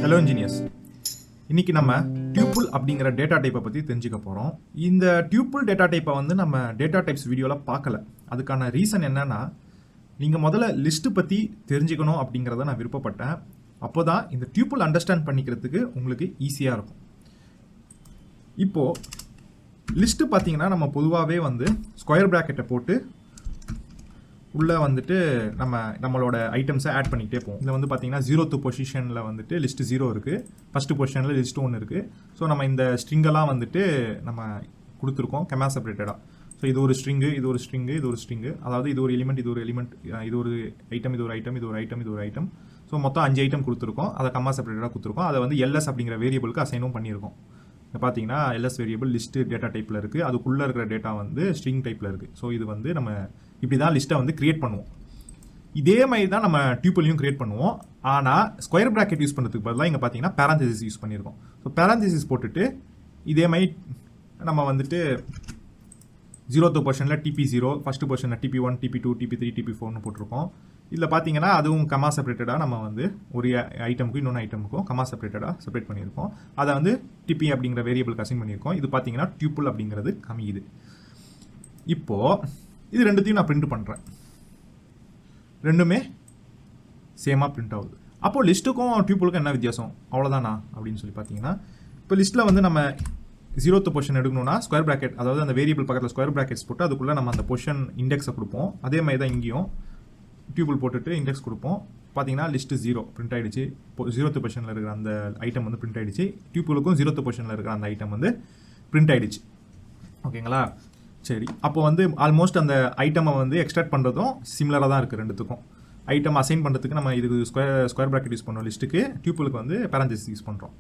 Hello engineers, இன்னைக்கு நம்ம tuple அப்படிங்கிற டேட்டா டைப்பை பற்றி தெரிஞ்சுக்க போகிறோம். இந்த டியூப்புள் டேட்டா டைப்பை வந்து நம்ம டேட்டா டைப்ஸ் வீடியோவில் பார்க்கல. அதுக்கான ரீசன் என்னன்னா, நீங்கள் முதல்ல லிஸ்ட்டு பற்றி தெரிஞ்சுக்கணும் அப்படிங்கிறத நான் விருப்பப்பட்டேன். அப்போ தான் இந்த டியூப்புள் அண்டர்ஸ்டாண்ட் பண்ணிக்கிறதுக்கு உங்களுக்கு ஈஸியாக இருக்கும். இப்போது லிஸ்ட்டு பார்த்தீங்கன்னா நம்ம பொதுவாகவே வந்து ஸ்கொயர் ப்ராக்கெட்டை போட்டு உள்ளே வந்துட்டு நம்மளோட ஐட்டம்ஸை ஆட் பண்ணிக்கிட்டே போவோம். இதில் வந்து பார்த்தீங்கன்னா 0th பொசிஷனில் வந்துட்டு லிஸ்ட்டு 0 இருக்குது, ஃபஸ்ட்டு பொசிஷனில் லிஸ்ட்டு 1 இருக்குது. ஸோ நம்ம இந்த ஸ்ட்ரிங்கெல்லாம் வந்துட்டு நம்ம கொடுத்துருக்கோம் கெமா செப்பரேட்டடாக. ஸோ இது ஒரு ஸ்ட்ரிங்கு, இது ஒரு ஸ்ட்ரிங்கு, இது ஒரு ஸ்ட்ரிங்கு, அதாவது இது ஒரு எலிமெண்ட், இது ஒரு எலிமெண்ட், இது ஒரு ஐட்டம், இது ஒரு ஐட்டம், இது ஒரு ஐட்டம், இது ஒரு ஐட்டம். ஸோ மொத்தம் 5 ஐட்டம் கொடுத்துருக்கோம். அதை கெமா செப்பரேட்டடாக கொடுத்துருக்கோம். அதை வந்து எல்எஸ் அப்படிங்கிற வேரியபிளுக்கு அசைனும் பண்ணியிருக்கோம். இப்போ பார்த்தீங்கன்னா எல்எஸ் வேரியபிள் லிஸ்ட்டு டேட்டா டைப்பில் இருக்குது, அதுக்குள்ளே இருக்கிற டேட்டா வந்து ஸ்ட்ரிங் டைப்பில் இருக்குது. ஸோ இது வந்து நம்ம இப்படி தான் லிஸ்ட்டை வந்து கிரியேட் பண்ணுவோம். இதே மாதிரி தான் நம்ம டியூப்புளையும் கிரியேட் பண்ணுவோம். ஆனால் ஸ்கொயர் ப்ராக்கெட் யூஸ் பண்ணுறதுக்கு பதிலாக இங்கே பார்த்தீங்கன்னா பேராந்தசிஸ் யூஸ் பண்ணியிருக்கோம். ஸோ பேராந்தசிஸ் போட்டுட்டு இதே மாதிரி நம்ம வந்துட்டு 0th பொசிஷனில் TP0, ஃபஸ்ட்டு பொசிஷனில் TP1, TP2, TP3, TP4னு போட்டிருக்கோம். இதில் பார்த்தீங்கன்னா அதுவும் கமா செப்பரேட்டடாக நம்ம வந்து ஒரு ஐட்டமுக்கும் இன்னொன்று ஐட்டமுக்கும் கமா செப்பரேட்டடாக செப்பரேட் பண்ணியிருக்கோம். அதை வந்து TP அப்படிங்கிற வேரியபிளுக்கு அசைன் பண்ணியிருக்கோம். இது பார்த்தீங்கன்னா டியூப்புள் அப்படிங்கிறது கமியுது. இப்போது இது ரெண்டுத்தையும் நான் பிரிண்ட் பண்ணுறேன். ரெண்டுமே சேமாக பிரிண்ட் ஆகுது. அப்போது லிஸ்ட்டுக்கும் டியூப்புளுக்கும் என்ன வித்தியாசம், அவ்வளோதானா அப்படின்னு சொல்லி பார்த்தீங்கன்னா, இப்போ லிஸ்ட்டில் வந்து நம்ம 0th பொசிஷன் எடுக்கணும்னா ஸ்கொயர் ப்ராக்கெட், அதாவது அந்த வேரியபிள் பக்கத்தில் ஸ்கொயர் ப்ராக்கெட்ஸ் போட்டு அதுக்குள்ளே நம்ம அந்த பொசிஷன் இண்டெக்ஸை கொடுப்போம். அதே மாதிரி தான் இங்கேயும் டியூப்புள் போட்டுட்டு இண்டெக்ஸ் கொடுப்போம். பார்த்தீங்கன்னா லிஸ்ட்டு 0 பிரிண்ட் ஆகிடுச்சு. இப்போ 0th பொசிஷனில் இருக்கிற அந்த ஐட்டம் வந்து பிரிண்ட் ஆகிடுச்சு. டியூப்புளுக்கும் 0th பொசிஷனில் இருக்கிற அந்த ஐட்டம் வந்து பிரிண்ட் ஆகிடுச்சு. ஓகேங்களா? சரி, அப்போ வந்து ஆல்மோஸ்ட் அந்த ஐட்டமை வந்து எக்ஸ்ட்ராக்ட் பண்ணுறதும் சிமிலராக தான் இருக்குது ரெண்டுத்துக்கும். ஐட்டம் அசைன் பண்ணுறதுக்கு நம்ம இதுக்கு ஸ்கொயர் ப்ராக்கெட் யூஸ் பண்ணோம் லிஸ்ட்டுக்கு, டியூப்புளுக்கு வந்து பேராந்தசிஸ் யூஸ் பண்ணுறோம்.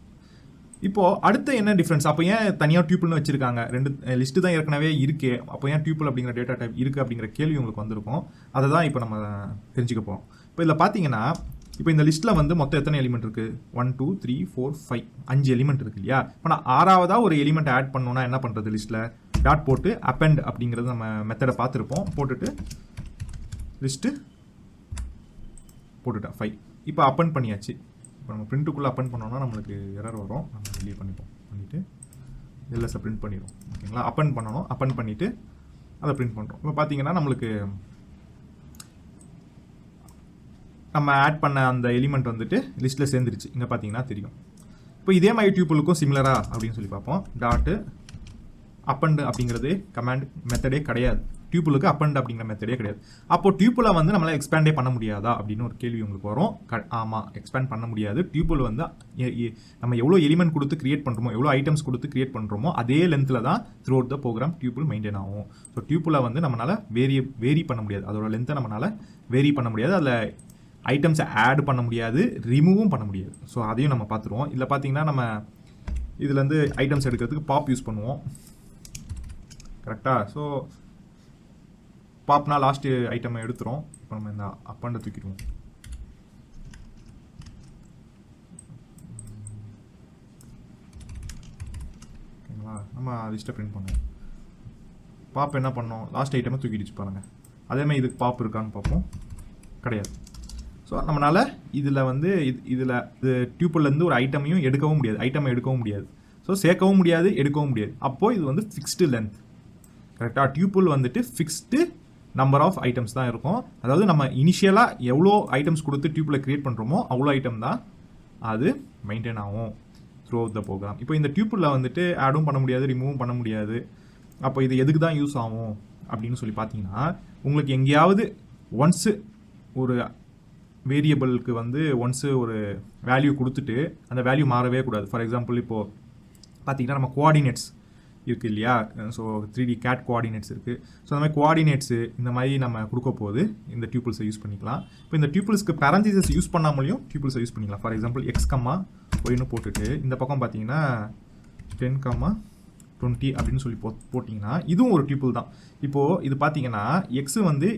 இப்போது அடுத்து என்ன டிஃப்ரென்ஸ், அப்போ ஏன் தனியாக டியூப்புள்னு வச்சுருக்காங்க? ரெண்டு லிஸ்ட்டு தான் ஏற்கனவே இருக்கே, அப்போ ஏன் டியூப்புள் அப்படிங்கிற டேட்டா டைப் இருக்குது அப்படிங்கிற கேள்வி உங்களுக்கு வந்திருக்கும். அதை தான் இப்போ நம்ம தெரிஞ்சுக்க போகிறோம். இப்போ இதில் பார்த்தீங்கன்னா, இப்போ இந்த லிஸ்ட்டில் வந்து மொத்தம் எத்தனை எலிமெண்ட் இருக்குது? 1 2 3 4 5 5 எலிமெண்ட் இருக்குது இல்லையா? இப்போ நான் 6ஆவதாக ஒரு எலிமெண்ட் ஆட் பண்ணணுன்னா என்ன பண்ணுறது? லிஸ்ட்டில் டாட் போட்டு அப்பெண்ட் அப்படிங்கிறது நம்ம மெத்தடை பார்த்துருப்போம். போட்டுட்டு லிஸ்ட்டு போட்டுட்டேன் 5. இப்போ அப்பெண்ட் பண்ணியாச்சு. இப்போ நம்ம பிரிண்ட்டுக்குள்ளே அப்பெண்ட் பண்ணோன்னா நம்மளுக்கு எரர் வரும். நம்ம வெளியே பண்ணிவிட்டு எல்எஸை பிரிண்ட் பண்ணிடுவோம். ஓகேங்களா? அப்பெண்ட் பண்ணணும். அப்பெண்ட் பண்ணிவிட்டு அதை பிரிண்ட் பண்ணுறோம். இப்போ பார்த்தீங்கன்னா நம்மளுக்கு நம்ம ஆட் பண்ண அந்த எலிமெண்ட் வந்துட்டு லிஸ்ட்டில் சேர்ந்துருச்சு. இங்கே பார்த்தீங்கன்னா தெரியும். இப்போ இதே மாதிரி டியூப்புளுக்கும் சிமிலரா அப்படின்னு சொல்லி பார்ப்போம். டாட்டு அப்பெண்ட் அப்படிங்கிறது கமாண்ட் மெத்தடே கிடையாது. டியூப்புளுக்கு அப்பெண்ட் அப்படிங்கிற மெத்தடே கிடையாது. அப்போ டியூப்புளை வந்து நம்மளால் எக்ஸ்பேண்டே பண்ண முடியாதா அப்படின்னு ஒரு கேள்வி உங்களுக்கு வரும். ஆமாம், எக்ஸ்பேண்ட் பண்ண முடியாது. டியூப்புள் வந்து நம்ம எவ்வளோ எலிமெண்ட் கொடுத்து கிரியேட் பண்ணுறோமோ, எவ்வளோ ஐட்டம்ஸ் கொடுத்து கிரியேட் பண்ணுறோமோ அதே லென்த்தில் தான் throughout the program tuple maintain ஆகும். ஸோ டியூப்புளை வந்து நம்மளால் வேரி பண்ண முடியாது. அதோட லென்த்தை நம்மளால் வேரி பண்ண முடியாது. அதில் ஐட்டம்ஸை ஆட் பண்ண முடியாது, ரிமூவும் பண்ண முடியாது. ஸோ அதையும் நம்ம பார்த்துருவோம். இதில் பார்த்தீங்கன்னா நம்ம இதுலேருந்து ஐட்டம்ஸ் எடுக்கிறதுக்கு பாப் யூஸ் பண்ணுவோம். கரெக்டாக? ஸோ பாப்னா லாஸ்ட்டு ஐட்டமை எடுத்துரும். இப்போ நம்ம இந்த அப்பண்டை தூக்கிடுவோம். ஓகேங்களா? நம்ம லிஸ்ட்டை பிரிண்ட் பண்ணுவோம். பாப் என்ன பண்ணோம்? லாஸ்ட் ஐட்டமை தூக்கிடுச்சு பாருங்கள். அதேமாதிரி இதுக்கு பாப் இருக்கான்னு பார்ப்போம். கிடையாது. ஸோ நம்மளால் இதில் வந்து இதில் இது டியூப்புலேருந்து ஒரு ஐட்டமையும் எடுக்கவும் முடியாது, ஐட்டமை எடுக்கவும் முடியாது. ஸோ சேர்க்கவும் முடியாது, எடுக்கவும் முடியாது. அப்போது இது வந்து ஃபிக்ஸ்டு லென்த். கரெக்டாக? டியூப்புள் வந்துட்டு ஃபிக்ஸ்டு நம்பர் ஆஃப் ஐட்டம்ஸ் தான் இருக்கும். அதாவது நம்ம இனிஷியலாக எவ்வளோ ஐட்டம்ஸ் கொடுத்து டியூப்பில் க்ரியேட் பண்ணுறோமோ அவ்வளோ ஐட்டம் தான் அது மெயின்டைன் ஆகும் த்ரூ அவுட் த ப்ரோக்ராம். இப்போ இந்த டியூப்பில் வந்துட்டு ஆடும் பண்ண முடியாது, ரிமூவும் பண்ண முடியாது. அப்போ இது எதுக்கு தான் யூஸ் ஆகும் அப்படின்னு சொல்லி பார்த்தீங்கன்னா, உங்களுக்கு எங்கேயாவது ஒன்ஸு ஒரு வேரியபிளுக்கு வந்து ஒன்ஸு ஒரு வேல்யூ கொடுத்துட்டு அந்த வேல்யூ மாறவே கூடாது. ஃபார் எக்ஸாம்பிள் இப்போது பார்த்தீங்கன்னா நம்ம கோஆர்டினேட்ஸ் இருக்குது இல்லையா? ஸோ 3D கேட் கோஆர்டினேட்ஸ் இருக்குது. ஸோ அந்த மாதிரி கோஆர்டினேட்ஸு இந்த மாதிரி நம்ம கொடுக்க போது இந்த டியூப்புள்ஸை யூஸ் பண்ணிக்கலாம். இப்போ இந்த டியூப்புள்ஸ்க்கு பேரந்தசிஸ் யூஸ் பண்ணாமலையும் டியூப்புள்ஸை யூஸ் பண்ணிக்கலாம். ஃபார் எக்ஸாம்பிள் எக்ஸ் கம்மா ஒய்னு போட்டுட்டு இந்த பக்கம் பார்த்தீங்கன்னா 10, 20 அப்படின்னு சொல்லி போட்டிங்கன்னா இதுவும் ஒரு டியூப்புள் தான். இப்போது இது பார்த்தீங்கன்னா எக்ஸு வந்து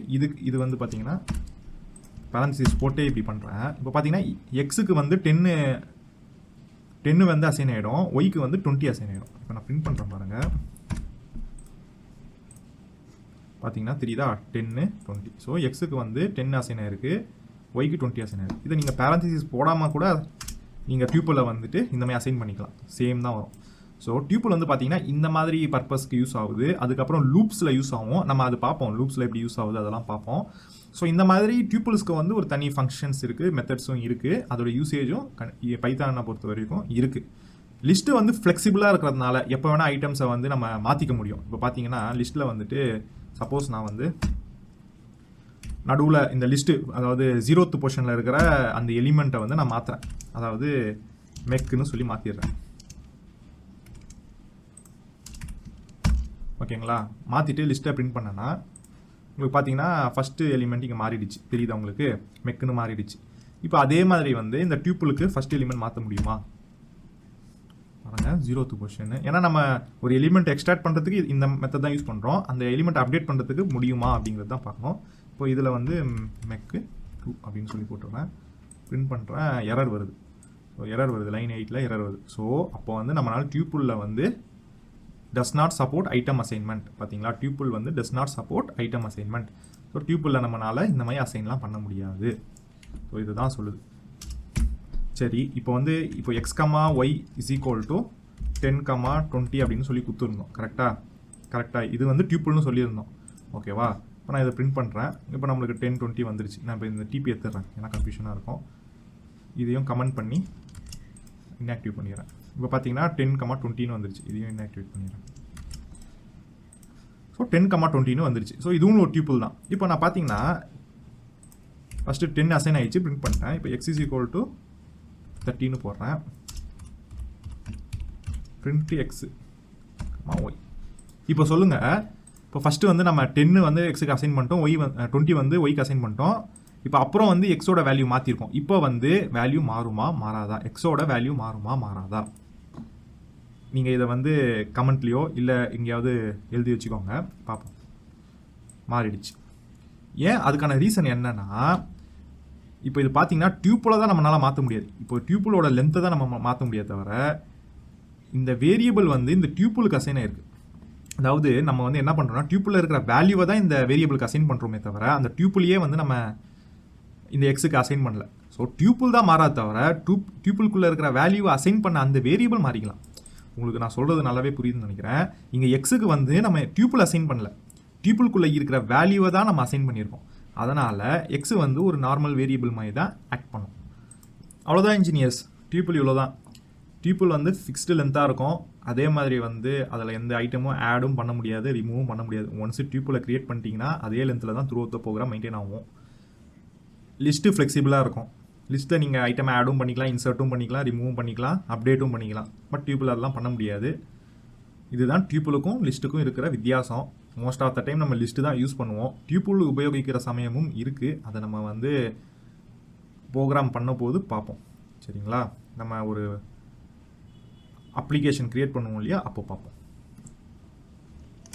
இது வந்து பார்த்தீங்கன்னா பேரந்தசிஸ் போட்டே இப்படி பண்ணுறேன். இப்போ பார்த்தீங்கன்னா எக்ஸுக்கு வந்து 10 வந்து அசைன் ஆகிடும், ஒய்க்கு வந்து 20 அசைன் ஆகிடும். இப்போ நான் பிரிண்ட் பண்ணுறேன் பாருங்கள். பார்த்தீங்கன்னா தெரியுதா? 10 20. ஸோ எக்ஸுக்கு வந்து 10 அசைன் ஆகிருக்கு, ஒய்க்கு 20 அசைன் ஆகிருக்கு. இதை நீங்கள் பேரந்தசிஸ் போடாமல் கூட நீங்கள் டியூப்பில் வந்துட்டு இந்த மாதிரி அசைன் பண்ணிக்கலாம். சேம் தான் வரும். ஸோ டியூப்பில் வந்து பார்த்தீங்கன்னா இந்த மாதிரி பர்பஸ்க்கு யூஸ் ஆகுது. அதுக்கப்புறம் லூப்ஸில் யூஸ் ஆகும். நம்ம அது பார்ப்போம், லூப்ஸில் எப்படி யூஸ் ஆகுது அதெல்லாம் பார்ப்போம். ஸோ இந்த மாதிரி டியூப்பிள்ஸ்க்கு வந்து ஒரு தனி ஃபங்க்ஷன்ஸ் இருக்குது, மெத்தட்ஸும் இருக்குது, அதோட யூசேஜும் பைத்தானை பொறுத்த வரைக்கும் இருக்குது. லிஸ்ட்டு வந்து ஃப்ளெக்சிபிளாக இருக்கிறதுனால எப்போ வேணால் ஐட்டம்ஸை வந்து நம்ம மாற்றிக்க முடியும். இப்போ பார்த்தீங்கன்னா லிஸ்ட்டில் வந்துட்டு சப்போஸ் நான் வந்து நடுவில் இந்த லிஸ்ட்டு, அதாவது 0th பொசிஷனில் இருக்கிற அந்த எலிமெண்ட்டை வந்து நான் மாற்றுறேன். அதாவது மெக்குன்னு சொல்லி மாற்றிடுறேன். ஓகேங்களா? மாற்றிட்டு லிஸ்ட்டை பிரிண்ட் பண்ணேன்னா உங்களுக்கு பார்த்தீங்கன்னா ஃபஸ்ட்டு எலிமெண்ட் இங்கே மாறிடுச்சு. தெரியுதா உங்களுக்கு? மெக்குன்னு மாறிடுச்சு. இப்போ அதே மாதிரி வந்து இந்த டியூப்புளுக்கு ஃபஸ்ட் எலிமெண்ட் மாற்ற முடியுமா பாருங்கள், 0th பொசிஷன். ஏன்னா நம்ம ஒரு எலிமெண்ட் எக்ஸ்ட்ராக்ட் பண்ணுறதுக்கு இந்த மெத்தட் தான் யூஸ் பண்ணுறோம். அந்த எலிமெண்ட் அப்டேட் பண்ணுறதுக்கு முடியுமா அப்படிங்கிறது தான் பார்க்கணும். இப்போ இதில் வந்து மெக்கு 2 அப்படின்னு சொல்லி போட்டுருவேன். பிரிண்ட் பண்ணுறேன், எரர் வருது. ஸோ எரர் வருது, லைன் 8ல் எரர் வருது. ஸோ அப்போ வந்து நம்மளால் டியூப்புளில் வந்து does not support item assignment. பார்த்தீங்களா? டியூப்புள் வந்து does not support item assignment. So டியூப்புளில் நம்மளால் இந்த மாதிரி அசைன்லாம் பண்ண முடியாது. ஸோ இதுதான் சொல்லுது. சரி, இப்போ வந்து இப்போ x, y is equal to 10, 20 அப்படின்னு சொல்லி கொடுத்துருந்தோம். கரெக்டாக இது வந்து டியூப்புள்னு சொல்லியிருந்தோம். ஓகேவா? இப்போ நான் இதை பிரிண்ட் பண்ணுறேன். இப்போ நம்மளுக்கு 10, 20 வந்துருச்சு. நான் இப்போ இந்த டிபி எடுத்துடுறேன், ஏன்னா கன்ஃபியூஷனாக இருக்கும். இதையும் கமெண்ட் பண்ணி இன்ஆக்டிவ் பண்ணிடுறேன். இப்போ பார்த்தீங்கன்னா 10, 20ன்னு வந்துருச்சு. இதையும் இன்ஆக்டிவேட் பண்ணிடுறேன். ஸோ 10, 20ன்னு வந்துருச்சு. ஸோ இதுவும் ஒரு டியூப்புள் தான். இப்போ நான் பார்த்தீங்கன்னா ஃபஸ்ட்டு 10 அசைன் ஆகிடுச்சு, பிரிண்ட் பண்ணிட்டேன். இப்போ x is equal to 30ன்னு போடுறேன். Print x, y. இப்போ சொல்லுங்கள், இப்போ ஃபஸ்ட்டு வந்து நம்ம 10 வந்து எக்ஸுக்கு அசைன் பண்ணிட்டோம், 20 வந்து ஒய்க்கு அசைன் பண்ணிட்டோம். இப்போ அப்புறம் வந்து எக்ஸோட வேல்யூ மாற்றிருக்கோம். இப்போ வந்து வேல்யூ மாறுமா மாறாதா? எக்ஸோட வேல்யூ மாறுமா மாறாதா? நீங்கள் இதை வந்து கமெண்ட்லேயோ இல்லை எங்கேயாவது எழுதி வச்சுக்கோங்க, பார்ப்போம். மாறிடுச்சு. ஏன்? அதுக்கான ரீசன் என்னன்னா, இப்போ இது பார்த்தீங்கன்னா டியூப்பில் தான் நம்மளால் மாற்ற முடியாது. இப்போ டியூப்பிளோட லென்த்தை தான் நம்ம மாற்ற முடியாது, தவிர இந்த வேரியபிள் வந்து இந்த டியூப்புளுக்கு அசைன் ஆயிருக்கு. அதாவது நம்ம வந்து என்ன பண்ணுறோம்னா, டியூப்பில் இருக்கிற வேல்யூவை தான் இந்த வேரியபிளுக்கு அசைன் பண்ணுறோமே தவிர அந்த டியூப்புலையே வந்து நம்ம இந்த எக்ஸுக்கு அசைன் பண்ணல. ஸோ டியூப்புள் தான் மாறாத தவிர டியூப்புளுக்குள்ளே இருக்கிற வேல்யூவை அசைன் பண்ண அந்த வேரியபிள் மாறிக்கலாம். உங்களுக்கு நான் சொல்கிறது நல்லாவே புரியுதுன்னு நினைக்கிறேன். இங்கே எக்ஸுக்கு வந்து நம்ம டியூப்புள் அசைன் பண்ணல, டியூப்புளுக்குள்ளே இருக்கிற வேல்யூவை தான் நம்ம அசைன் பண்ணியிருக்கோம். அதனால் எக்ஸு வந்து ஒரு நார்மல் வேரியபிள் மாதிரி தான் ஆக்ட் பண்ணும். அவ்வளோதான் இன்ஜினியர்ஸ். டியூப்புள் இவ்வளோ தான். டியூப்புள் வந்து ஃபிக்ஸ்டு லென்த்தாக இருக்கும். அதே மாதிரி வந்து அதில் எந்த ஐட்டமும் ஆடும் பண்ண முடியாது, ரிமூவும் பண்ண முடியாது. ஒன்ஸ் டியூப்புளை க்ரியேட் பண்ணிட்டீங்கன்னா அதே லென்த்தில் தான் throughout the program maintain ஆகும். லிஸ்ட்டு ஃப்ளெக்சிபிளாக இருக்கும். லிஸ்ட்டில் நீங்கள் ஐட்டம் ஆடும் பண்ணிக்கலாம், இன்சர்ட்டும் பண்ணிக்கலாம், ரிமூவும் பண்ணிக்கலாம், அப்டேட்டும் பண்ணிக்கலாம். பட் டியூப்பிள் அதெல்லாம் பண்ண முடியாது. இதுதான் டியூப்புளுக்கும் லிஸ்ட்டுக்கும் இருக்கிற வித்தியாசம். மோஸ்ட் ஆஃப் த டைம் நம்ம லிஸ்ட்டு தான் யூஸ் பண்ணுவோம். டியூப்புள் உபயோகிக்கிற சமயமும் இருக்குது. அதை நம்ம வந்து ப்ரோக்ராம் பண்ண போது பார்ப்போம். சரிங்களா? நம்ம ஒரு அப்ளிகேஷன் க்ரியேட் பண்ணுவோம் இல்லையா, அப்போ பார்ப்போம்.